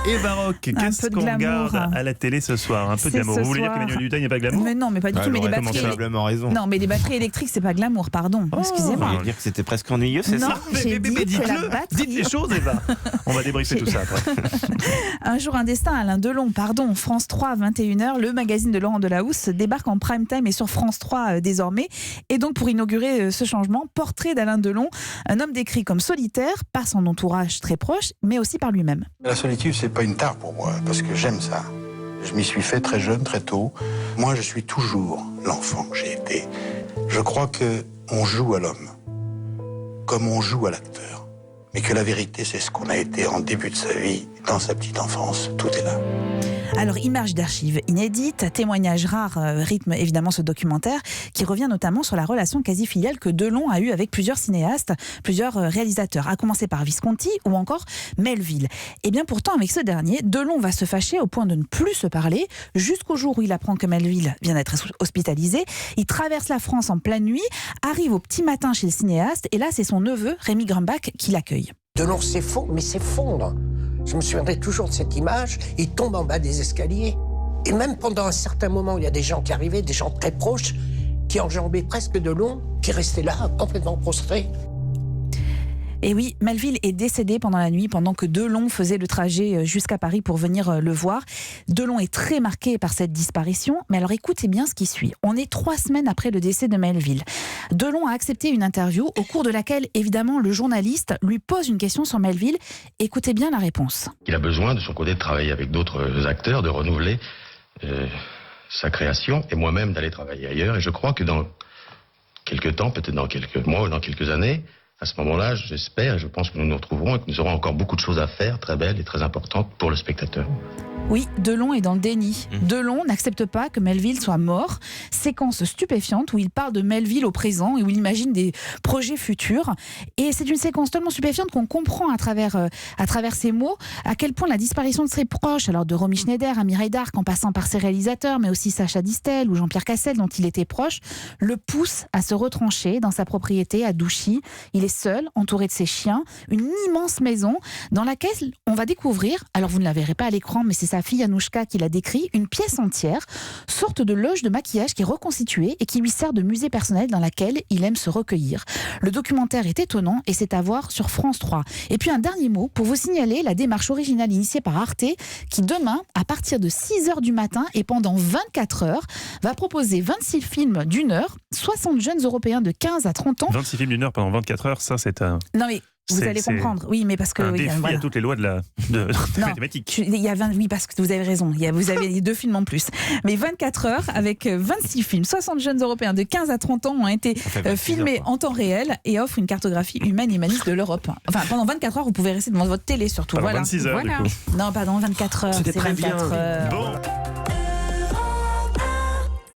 et baroque. Qu'est-ce qu'on regarde à la télé ce soir? Un peu de glamour. Vous voulez dire qu'Emmanuel Dutin, il n'y a pas de glamour? Mais non, mais pas du tout. Mais les batteries... raison. Non, mais les batteries électriques, c'est pas glamour, pardon. Excusez-moi. Vous voulez dire que c'était presque ennuyeux, c'est ça? Non, j'ai dit que la batterie... Dites les choses, Eva. On va débriefer tout ça après. Un jour, un destin, Alain Delon, pardon. France 3, 21h, le magazine de Laurent Delahousse débarque en prime time et sur France 3 désormais. Et donc, pour inaugurer ce changement, portrait d'Alain Delon, un homme décrit comme solitaire, par son entourage très proche, mais aussi par lui-même. La solitude, c'est pas une tare pour moi, parce que j'aime ça. Je m'y suis fait très jeune, très tôt. Moi, je suis toujours l'enfant que j'ai été. Je crois qu'on joue à l'homme, comme on joue à l'acteur. Mais que la vérité, c'est ce qu'on a été en début de sa vie, dans sa petite enfance. Tout est là. Alors, images d'archives inédites, témoignages rares, rythme évidemment ce documentaire, qui revient notamment sur la relation quasi filiale que Delon a eue avec plusieurs cinéastes, plusieurs réalisateurs, à commencer par Visconti ou encore Melville. Et bien pourtant, avec ce dernier, Delon va se fâcher au point de ne plus se parler, jusqu'au jour où il apprend que Melville vient d'être hospitalisé. Il traverse la France en pleine nuit, arrive au petit matin chez le cinéaste, et là, c'est son neveu, Rémy Grumbach, qui l'accueille. Delon s'effondre. Je me souviendrai toujours de cette image. Il tombe en bas des escaliers. Et même pendant un certain moment où il y a des gens qui arrivaient, des gens très proches, qui enjambaient presque Delon, qui restaient là, complètement prostrés. Et oui, Melville est décédé pendant la nuit, pendant que Delon faisait le trajet jusqu'à Paris pour venir le voir. Delon est très marqué par cette disparition, mais alors écoutez bien ce qui suit. On est 3 semaines après le décès de Melville. Delon a accepté une interview au cours de laquelle, évidemment, le journaliste lui pose une question sur Melville. Écoutez bien la réponse. Il a besoin, de son côté, de travailler avec d'autres acteurs, de renouveler sa création, et moi-même d'aller travailler ailleurs. Et je crois que dans quelques temps, peut-être dans quelques mois ou dans quelques années, à ce moment-là, j'espère et je pense que nous nous retrouverons et que nous aurons encore beaucoup de choses à faire, très belles et très importantes pour le spectateur. Oui, Delon est dans le déni. Delon n'accepte pas que Melville soit mort. Séquence stupéfiante où il parle de Melville au présent et où il imagine des projets futurs. Et c'est une séquence tellement stupéfiante qu'on comprend à travers ces mots à quel point la disparition de ses proches, alors de Romy Schneider à Mireille d'Arc, en passant par ses réalisateurs, mais aussi Sacha Distel ou Jean-Pierre Cassel, dont il était proche, le pousse à se retrancher dans sa propriété à Douchy. Il est seul, entouré de ses chiens, une immense maison dans laquelle on va découvrir, alors vous ne la verrez pas à l'écran, mais c'est sa fille Anouchka qui l'a décrit, une pièce entière, sorte de loge de maquillage qui est reconstituée et qui lui sert de musée personnel dans laquelle il aime se recueillir. Le documentaire est étonnant et c'est à voir sur France 3. Et puis un dernier mot pour vous signaler la démarche originale initiée par Arte qui demain, à partir de 6h du matin et pendant 24 heures, va proposer 26 films d'1 heure, 60 jeunes Européens de 15 à 30 ans. 26 films d'1 heure pendant 24 heures, ça c'est un... Non mais... Vous allez comprendre, oui, mais parce que... Un défi à toutes les lois de la mathématique. Oui, parce que vous avez raison, vous avez 2 films en plus. Mais 24 heures avec 26 films. 60 jeunes Européens de 15 à 30 ans ont été filmés en temps réel et offrent une cartographie humaine et humaniste de l'Europe. Enfin, pendant 24 heures, vous pouvez rester devant votre télé surtout. Pendant 26 heures, voilà. Du coup. Non, pardon, 24 heures. C'était c'est très 24 bien. heures. Bon.